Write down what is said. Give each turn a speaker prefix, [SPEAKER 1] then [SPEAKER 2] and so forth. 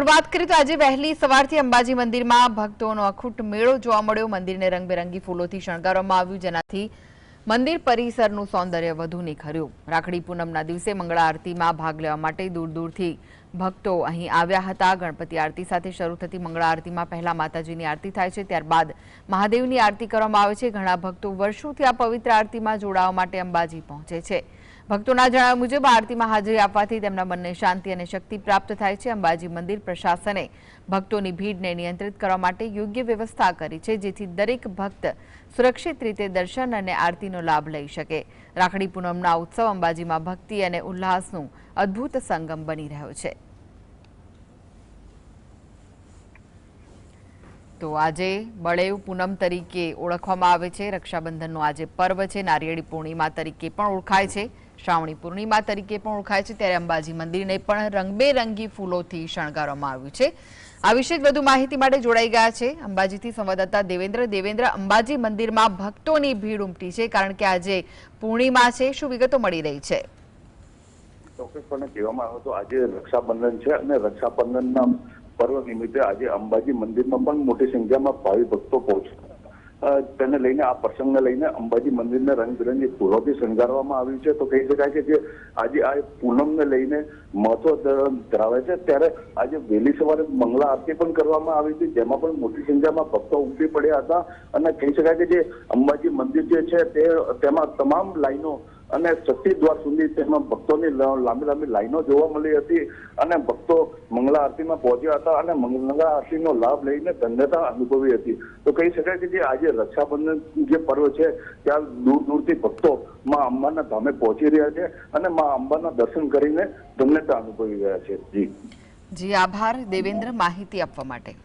[SPEAKER 1] વાત કરીએ તો આજે વહેલી સવારથી અંબાજી મંદિરમાં ભક્તોનો અખૂટ મેળો જોવા મળ્યો। મંદિરને રંગબેરંગી ફૂલોથી શણગારવામાં આવ્યું, જેનાથી મંદિર પરિસરનું સૌંદર્ય વધુ નિખર્યું। રાખડી પૂનમના દિવસે મંગળા આરતીમાં ભાગ લેવા માટે દૂર દૂરથી ભક્તો અહીં આવ્યા હતા। ગણપતિ આરતી સાથે શરૂ થતી મંગળા આરતીમાં પહેલા માતાજીની આરતી થાય છે, ત્યારબાદ મહાદેવની આરતી કરવામાં આવે છે। ઘણા ભક્તો વર્ષોથી આ પવિત્ર આરતીમાં જોડાવા માટે અંબાજી પહોંચે છે। ભક્તોના જણાવ્યા મુજબ આરતીમાં હાજરી આપવાથી તેમના મનને શાંતિ અને શક્તિ પ્રાપ્ત થાય છે। અંબાજી મંદિર પ્રશાસને ભક્તોની ભીડને નિયંત્રિત કરવા માટે યોગ્ય વ્યવસ્થા કરી છે, જેથી દરેક ભક્ત સુરક્ષિત રીતે દર્શન અને આરતીનો લાભ લઈ શકે। રાખડી પૂનમના ઉત્સવ અંબાજીમાં ભક્તિ અને ઉલ્લાસનું અદ્ભુત સંગમ બની રહ્યો છે। તો આજે બળેવ પૂનમ તરીકે ઓળખવામાં આવે છે। રક્ષાબંધનનો આજે પર્વ છે, નારિયેળી પૂર્ણિમા તરીકે પણ ઓળખાય છે, શ્રાવણી પૂર્ણિમા તરીકે પણ ઓળખાય છે। ત્યારે અંબાજી મંદિરને પણ રંગબેરંગી ફૂલોથી શણગારવામાં આવ્યું છે। આ વિશે વધુ માહિતી માટે જોડાઈ ગયા છે અંબાજીથી સંવાદદાતા દેવેન્દ્ર। અંબાજી મંદિરમાં ભક્તોની ભીડ ઉમટી છે, કારણ કે આજે પૂર્ણિમા છે। શું વિગતો મળી રહી છે?
[SPEAKER 2] ચોક્કસપણે કહેવામાં આવે તો આજે રક્ષાબંધન છે અને રક્ષાબંધનના પર્વ નિમિત્તે આજે અંબાજી મંદિરમાં પણ મોટી સંખ્યામાં ભાવિ ભક્તો પહોંચ્યા। તેને લઈને આ પ્રસંગને લઈને અંબાજી મંદિરને રંગબેરંગી ફૂલોથી શણગારવામાં આવ્યું છે। તો કહી શકાય કે જે આજે આ પૂનમને લઈને મહત્વ ધરાવે છે, ત્યારે આજે વહેલી સવારે મંગળા આરતી પણ કરવામાં આવી હતી, જેમાં પણ મોટી સંખ્યામાં ભક્તો ઉમટી પડ્યા હતા। અને કહી શકાય કે જે અંબાજી મંદિર જે છે તેમાં તમામ લાઈનો અને શક્તિ દ્વાર સુધી તેમાં ભક્તોની લાંબી લાઈનો જોવા મળી હતી અને ભક્તો મંગળા આરતીમાં પહોંચ્યા હતા અને મંગળા આરતીનો લાભ લઈને ધન્યતા અનુભવી હતી। તો કહી શકાય કે જે આજે રક્ષાબંધન જે પર્વ છે, ત્યાં દૂર દૂરથી ભક્તો માં અંબાના ધામે પહોંચી રહ્યા છે અને માં અંબાના દર્શન કરીને ધન્યતા અનુભવી રહ્યા છે।
[SPEAKER 1] જી આભાર દેવેન્દ્ર, માહિતી આપવા માટે।